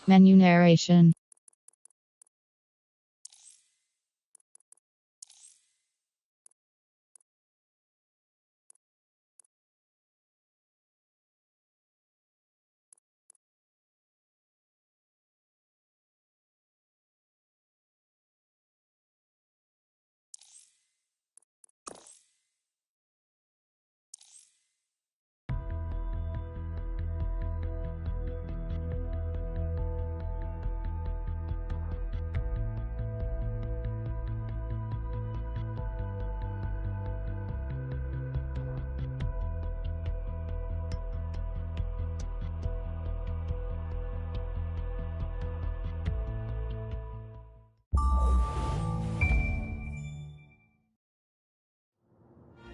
Menu narration.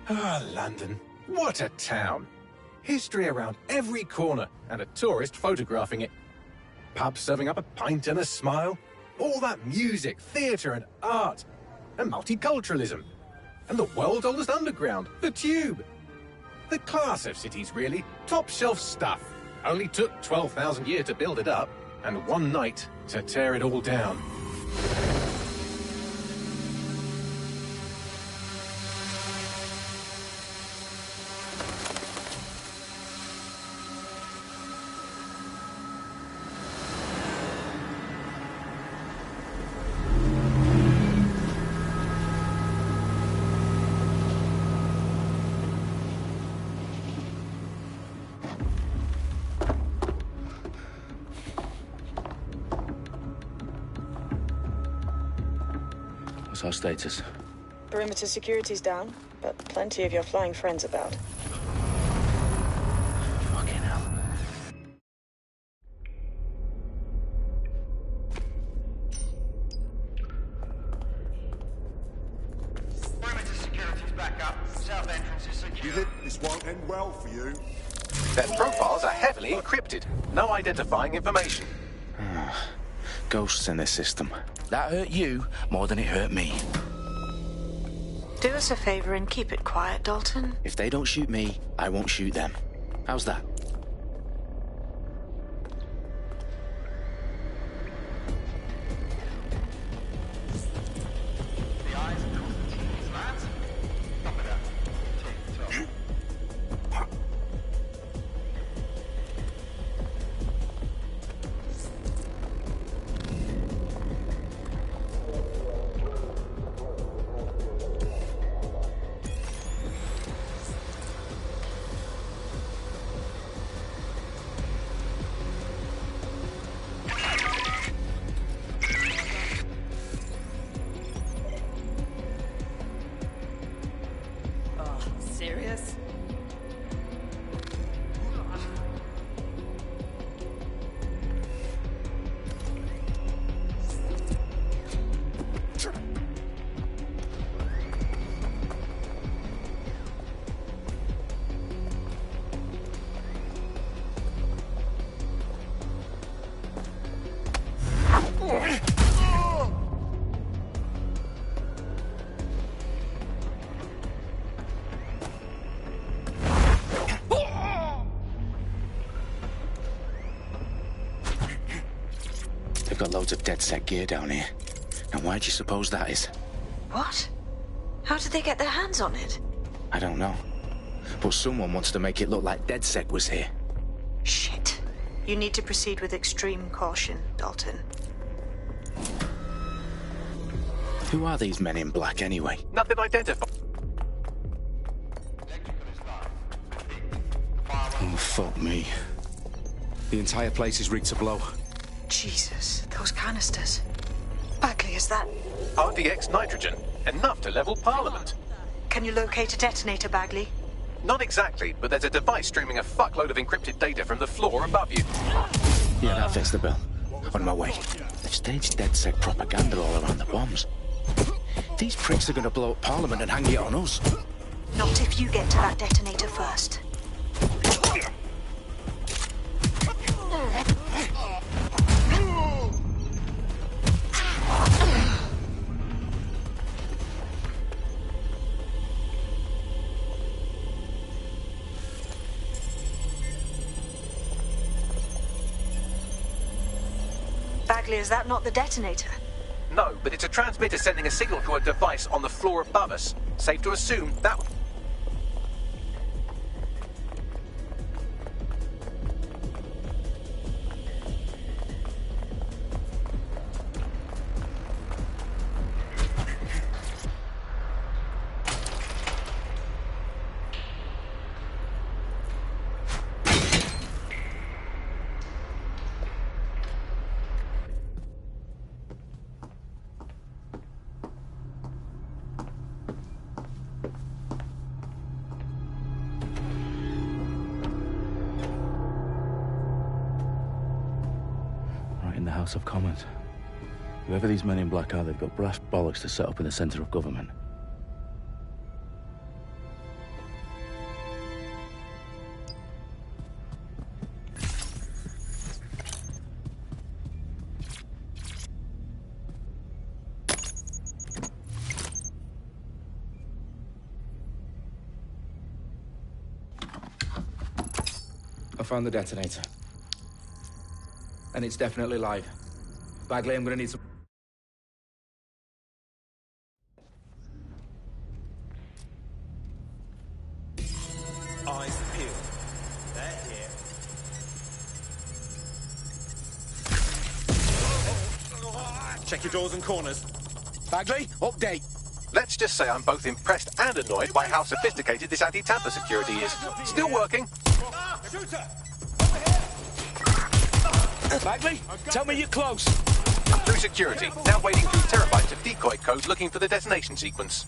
Ah, London. What a town. History around every corner and a tourist photographing it. Pubs serving up a pint and a smile. All that music, theatre and art. And multiculturalism. And the world's oldest underground, the Tube. The class of cities, really. Top shelf stuff. Only took 12,000 years to build it up, and one night to tear it all down. What's our status? Perimeter security's down, but plenty of your flying friends about. Fucking hell. Perimeter security's back up. South entrance is secure. This won't end well for you. Their profiles are heavily encrypted. No identifying information. Ghosts in this system. That hurt you more than it hurt me. Do us a favor and keep it quiet, Dalton. If they don't shoot me, I won't shoot them. How's that? The eyes across the T's, lads. Top of that. Tick tock. Serious? They've got loads of DedSec gear down here. Now why do you suppose that is? What? How did they get their hands on it? I don't know. But someone wants to make it look like DedSec was here. Shit. You need to proceed with extreme caution, Dalton. Who are these men in black anyway? Nothing identified. Oh, fuck me. The entire place is rigged to blow. Jesus, those canisters. Bagley, is that... RDX nitrogen. Enough to level Parliament. Can you locate a detonator, Bagley? Not exactly, but there's a device streaming a fuckload of encrypted data from the floor above you. Yeah, that fits the bill. On my way. They've staged DedSec propaganda all around the bombs. These pricks are gonna blow up Parliament and hang it on us. Not if you get to that detonator first. Bagley, is that not the detonator? No, but it's a transmitter sending a signal to a device on the floor above us. Safe to assume that... In the House of Commons. Whoever these men in black are, they've got brass bollocks to set up in the centre of government. I found the detonator. And it's definitely live. Bagley, I'm gonna need some... Eyes peeled. They're here. Check your doors and corners. Bagley, update! Let's just say I'm both impressed and annoyed by how sophisticated this anti-tamper security is. Still working. Shooter! Bagley, tell me you're close. Through security, now wading through terabytes of decoy code looking for the detonation sequence.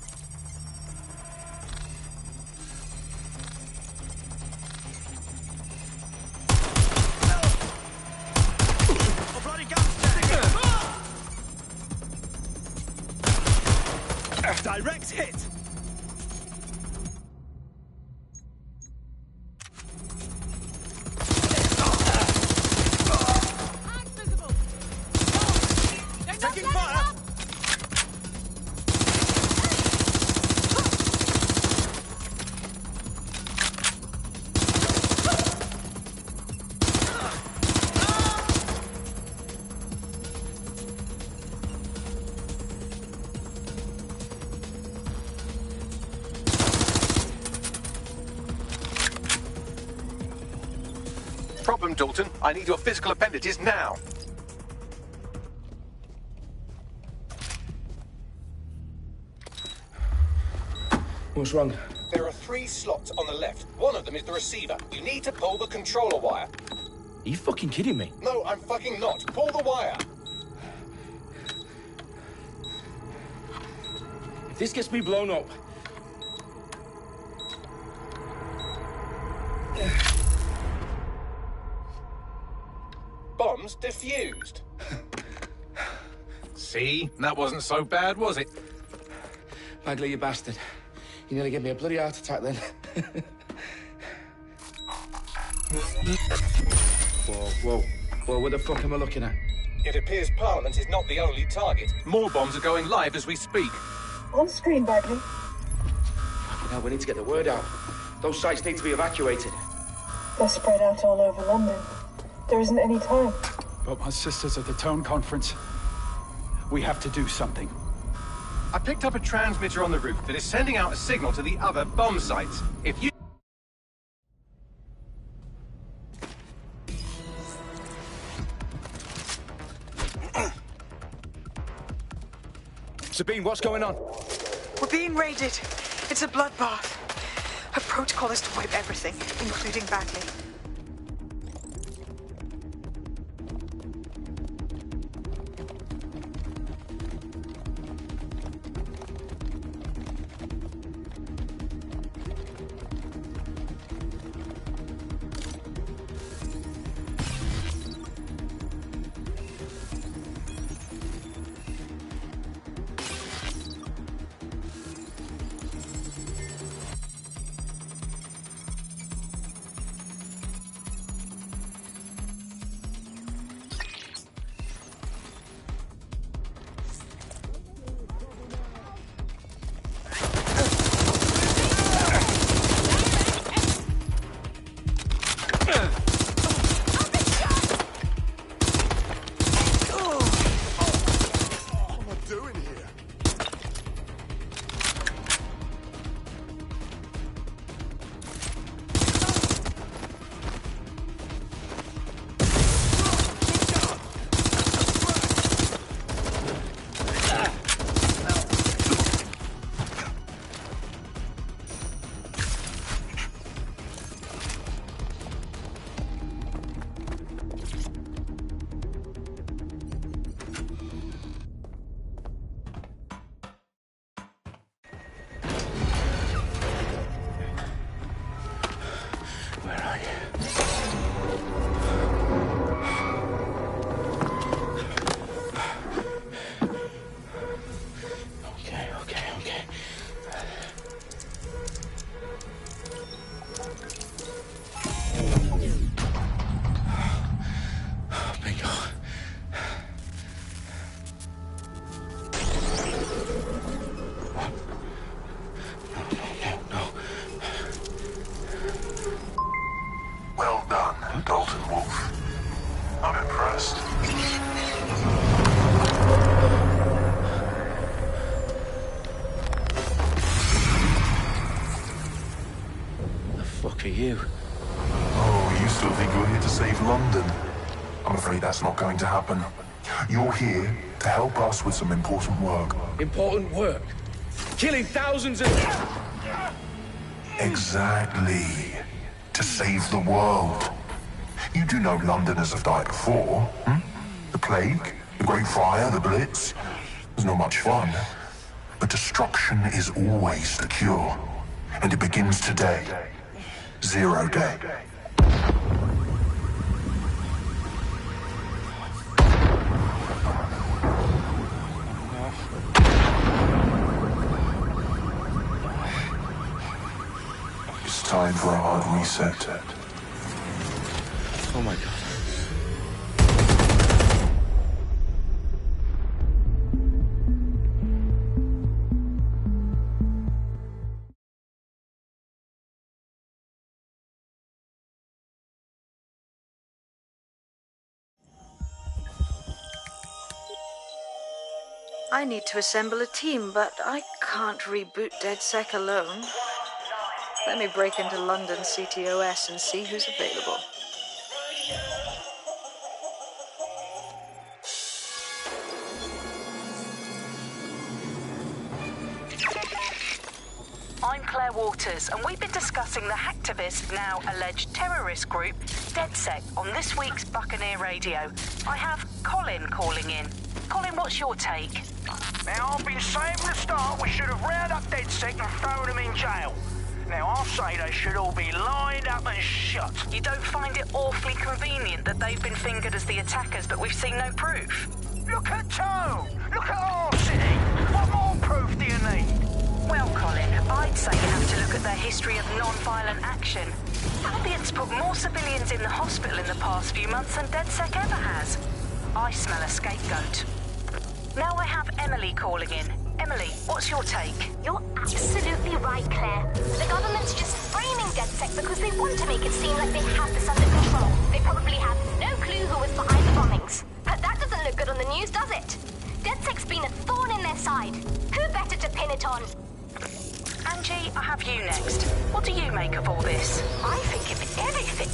Oh, bloody guns! Direct hit! Taking fire! Problem, Dalton. I need your physical appendages now. What's wrong? There are 3 slots on the left. One of them is the receiver. You need to pull the controller wire. Are you fucking kidding me? No, I'm fucking not. Pull the wire. If this gets me blown up... Bombs defused. See? That wasn't so bad, was it? Bagley, you bastard. You nearly gave me a bloody heart attack then. Whoa. What the fuck am I looking at? It appears Parliament is not the only target. More bombs are going live as we speak. On screen, Bagley. Now we need to get the word out. Those sites need to be evacuated. They're spread out all over London. There isn't any time. But my sister's at the Tone Conference. We have to do something. I picked up a transmitter on the roof that is sending out a signal to the other bomb sites. If you... Sabine, what's going on? We're being raided. It's a bloodbath. Her protocol is to wipe everything, including Bagley. first. The fuck are you? Oh, you still think you're here to save London? I'm afraid that's not going to happen. You're here to help us with some important work. Important work. Killing thousands of... Exactly. To save the world. You do know Londoners have died before, hmm? The Plague, the Great Fire, the Blitz. It's not much fun. But destruction is always the cure. And it begins today. Zero Day. It's time for a hard reset. Oh my god. I need to assemble a team, but I can't reboot DedSec alone. Let me break into London CTOS and see who's available. I'm Claire Waters, and we've been discussing the hacktivist, now alleged terrorist group, DedSec, on this week's Buccaneer Radio. I have Colin calling in. Colin, what's your take? Now, I've been saying from the start we should have rounded up DedSec and thrown them in jail. Now, I'll say they should all be lined up and shot. You don't find it awfully convenient that they've been fingered as the attackers, but we've seen no proof? Look at Tone! Look at our city! What more proof do you need? Well, Colin, I'd say you have to look at their history of non-violent action. Albion's put more civilians in the hospital in the past few months than DedSec ever has. I smell a scapegoat. Now I have Emily calling in. Emily, what's your take? You're absolutely right, Claire. The government's just framing DedSec because they want to make it seem like they have this under control. They probably have no clue who was behind the bombings. But that doesn't look good on the news, does it? DedSec's been a thorn in their side. Who better to pin it on? Angie, I have you next. What do you make of all this? I think of everything.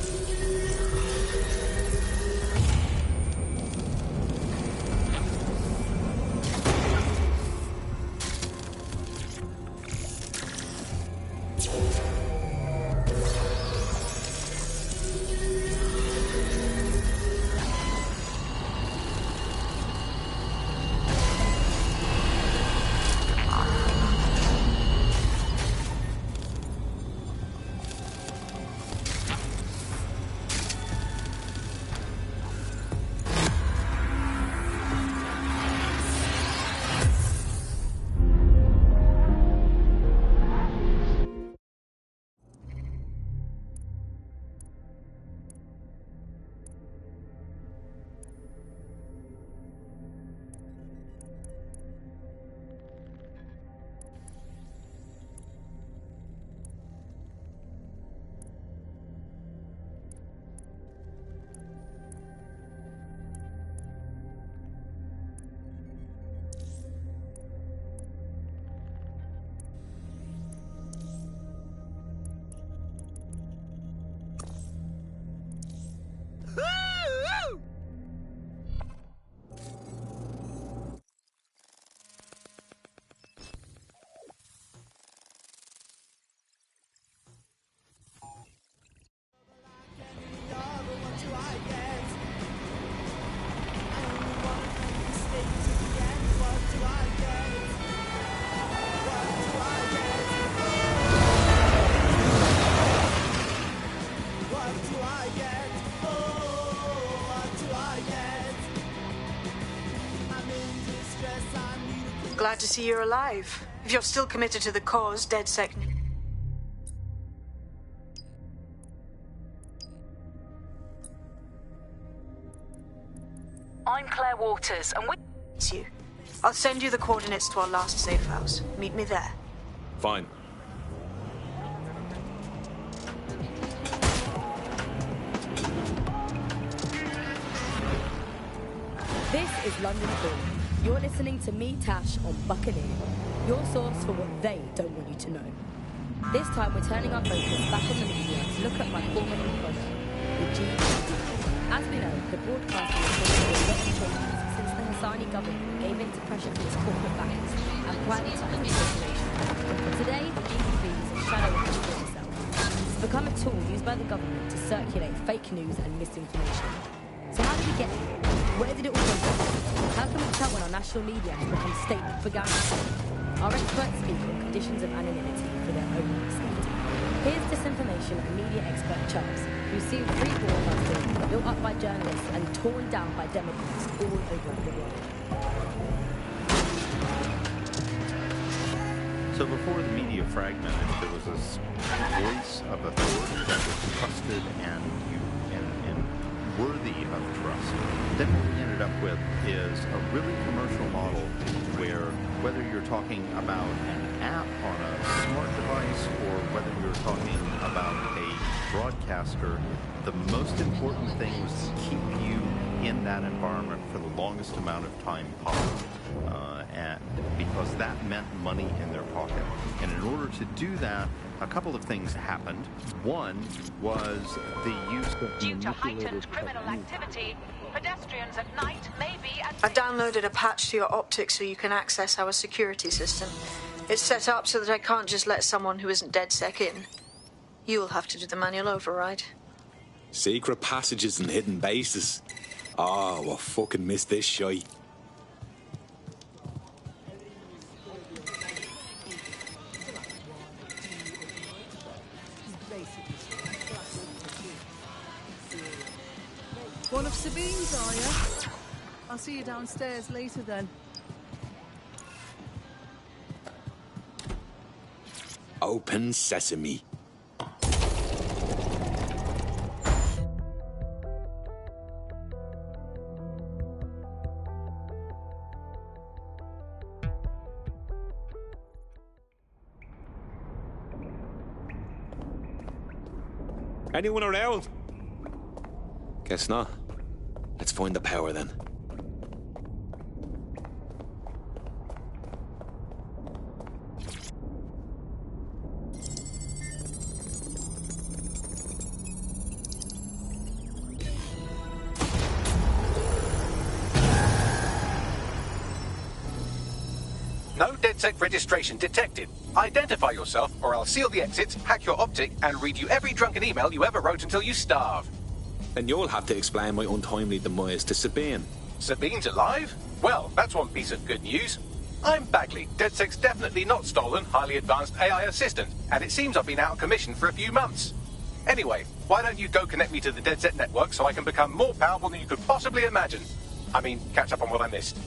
Glad to see you're alive. If you're still committed to the cause, DedSec... I'm Claire Waters, and we... It's you. I'll send you the coordinates to our last safe house. Meet me there. Fine. This is London Calling. You're listening to me, Tash, on Buccaneer, your source for what they don't want you to know. This time we're turning our focus back on the media to look at my former employer, the GED. As we know, the broadcasting industry has made changes since the Hassani government gave in to pressure from its corporate backers and privatised the corporation. Today, the GED is a shadow of itself. It's become a tool used by the government to circulate fake news and misinformation. So how did we get here? Where did it all go from? How can we tell when our national media has become state propaganda? Our experts speak on conditions of anonymity for their own safety. Here's disinformation and media expert Charles, who's seen free broadcasting built up by journalists and torn down by Democrats all over the world. So before the media fragmented, there was this voice of authority that was trusted and worthy of trust. Then what we ended up with is a really commercial model where whether you're talking about an app on a smart device or whether you're talking about a broadcaster, the most important thing was to keep you in that environment for the longest amount of time possible. And because that meant money in their pocket. And in order to do that, a couple of things happened. One was the use of Due to heightened criminal activity, pedestrians at night may be at... I've downloaded a patch to your optics so you can access our security system. It's set up so that I can't just let someone who isn't DedSec in. You'll have to do the manual override. Secret passages and hidden bases. Oh, I fucking missed this shite. One of Sabine's, are you? I'll see you downstairs later then. Open sesame. Anyone around? Guess not. Let's find the power then. No DedSec registration detected. Identify yourself, or I'll seal the exits, hack your optic, and read you every drunken email you ever wrote until you starve. Then you'll have to explain my untimely demise to Sabine. Sabine's alive? Well, that's one piece of good news. I'm Bagley, DedSec's definitely not stolen, highly advanced AI assistant, and it seems I've been out of commission for a few months. Anyway, why don't you go connect me to the DedSec network so I can become more powerful than you could possibly imagine? I mean, catch up on what I missed.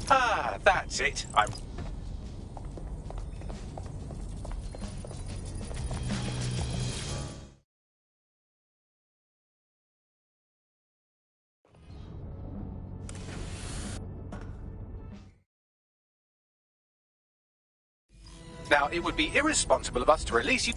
Ah, that's it. Now, it would be irresponsible of us to release you...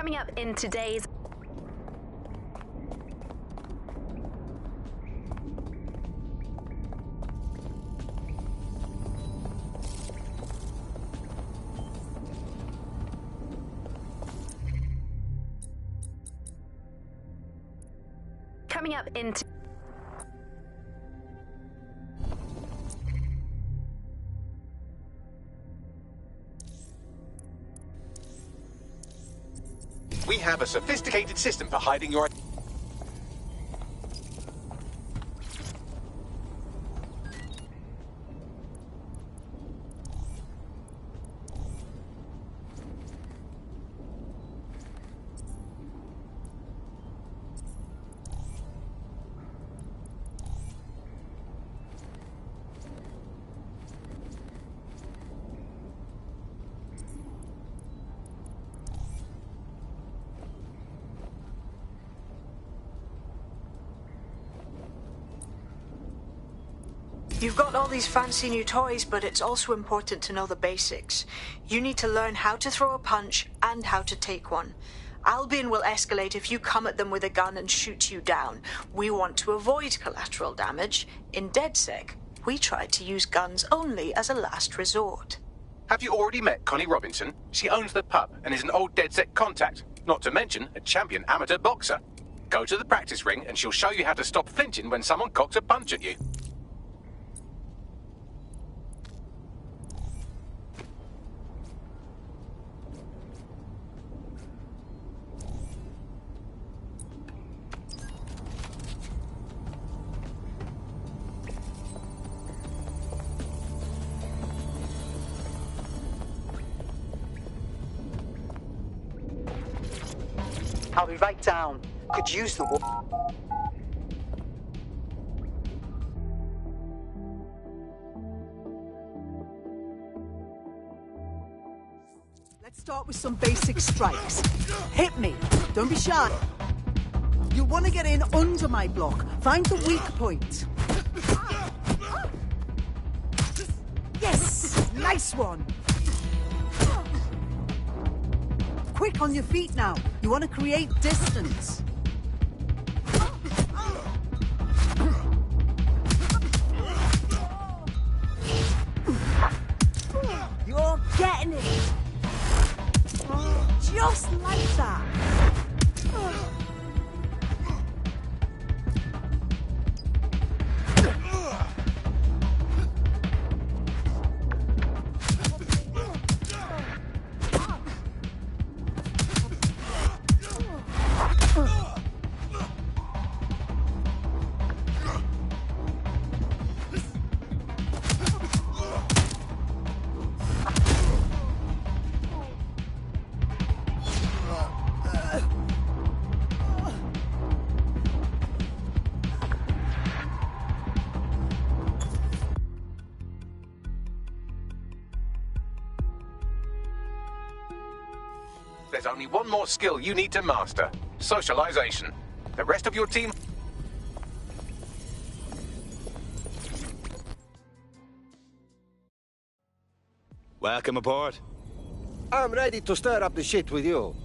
Coming up in today's... Coming up in... We have a sophisticated system for hiding your... You've got all these fancy new toys, but it's also important to know the basics. You need to learn how to throw a punch and how to take one. Albion will escalate if you come at them with a gun and shoot you down. We want to avoid collateral damage. In DedSec, we tried to use guns only as a last resort. Have you already met Connie Robinson? She owns the pub and is an old DedSec contact, not to mention a champion amateur boxer. Go to the practice ring and she'll show you how to stop flinching when someone cocks a punch at you. I'll be right down. Could use the Let's start with some basic strikes. Hit me. Don't be shy. You'll want to get in under my block. Find the weak point. Yes! Nice one! Quick on your feet now. You want to create distance. You're getting it. Just like that. There's only one more skill you need to master. Socialization. The rest of your team... Welcome aboard. I'm ready to stir up the shit with you.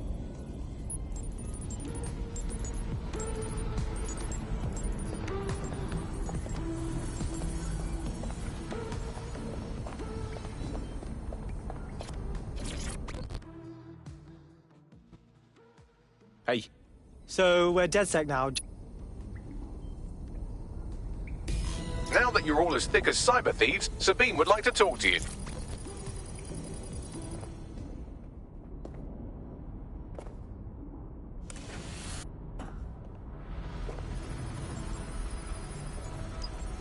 Hey. So, we're DedSec now. Now that you're all as thick as cyber thieves, Sabine would like to talk to you.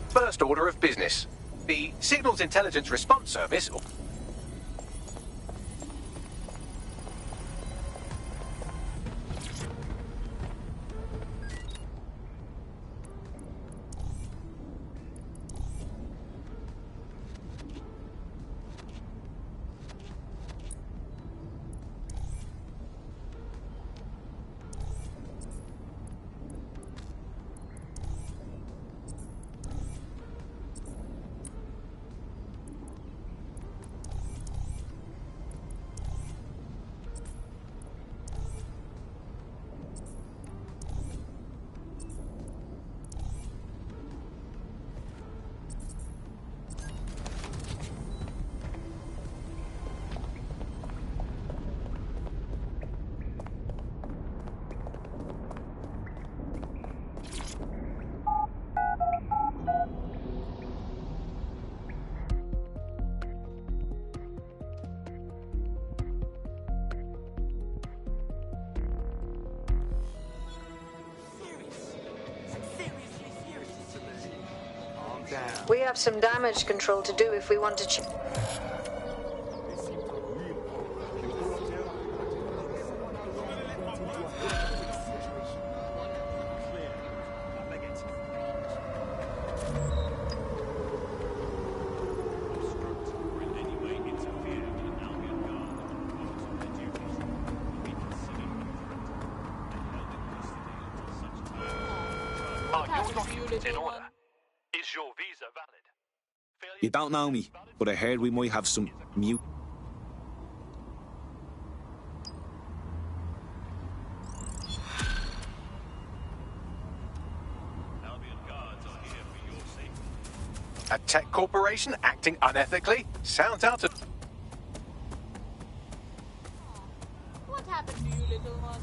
First order of business. The Signals Intelligence Response Service... We have some damage control to do if we want to You don't know me, but I heard we might have some mute. A tech corporation acting unethically? Sounds out of... What happened to you, little one?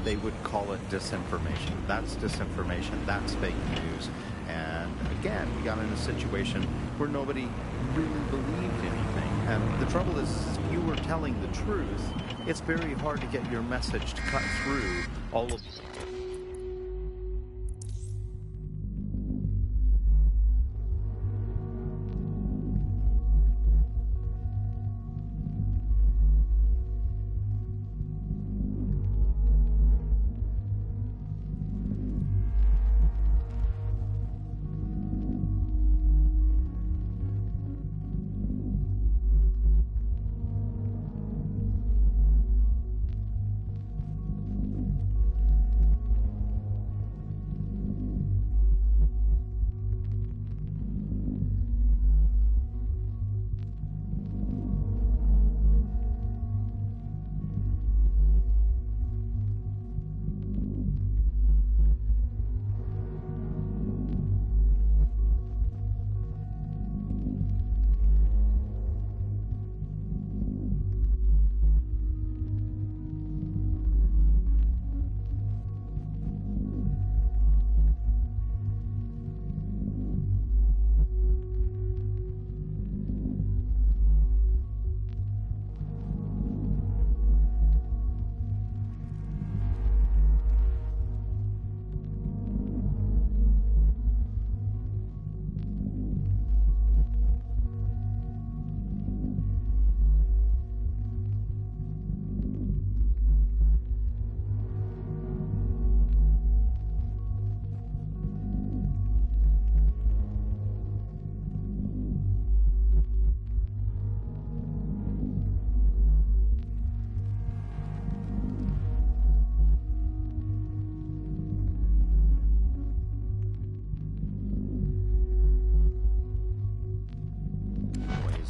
They would call it disinformation. That's disinformation. That's fake news. And again, we got in a situation where nobody really believed anything. And the trouble is, if you were telling the truth, it's very hard to get your message to cut through all of...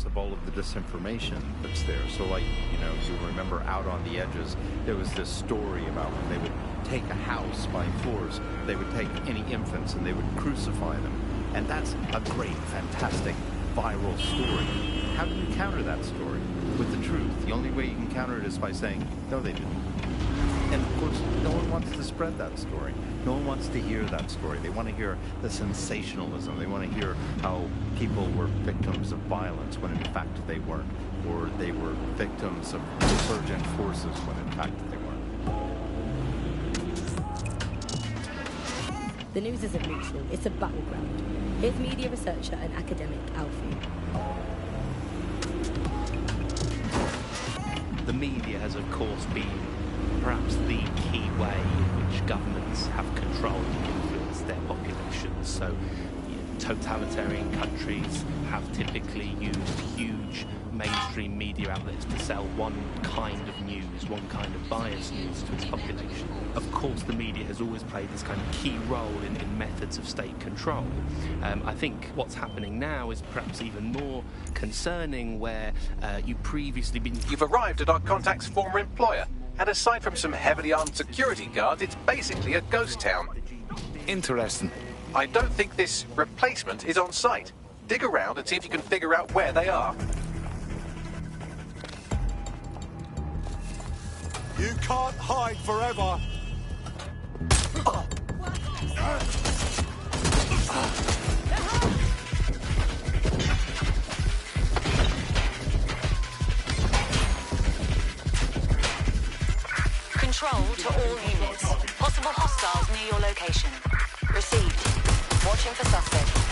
of all of the disinformation that's there. So like, you know, you remember Out on the Edges, there was this story about when they would take a house by floors, they would take any infants and they would crucify them. And that's a great, fantastic, viral story. How do you counter that story? With the truth. The only way you can counter it is by saying, no, they didn't. And of course, no one wants to spread that story. No one wants to hear that story. They want to hear the sensationalism. They want to hear how people were victims of violence when in fact they weren't. Or they were victims of insurgent forces when in fact they weren't. The news isn't neutral, it's a battleground. Here's media researcher and academic Alfie. The media has, of course, been perhaps the key way in which governments have controlled and influenced their populations. So, totalitarian countries have typically used huge mainstream media outlets to sell one kind of news, one kind of biased news to its population. Of course, the media has always played this kind of key role in methods of state control. I think what's happening now is perhaps even more concerning, where you've arrived at our contact's former employer, and aside from some heavily armed security guards, it's basically a ghost town. Interesting. I don't think this replacement is on site. Dig around and see if you can figure out where they are. You can't hide forever. Control to all units. Possible hostiles near your location. Received. Watching for suspect.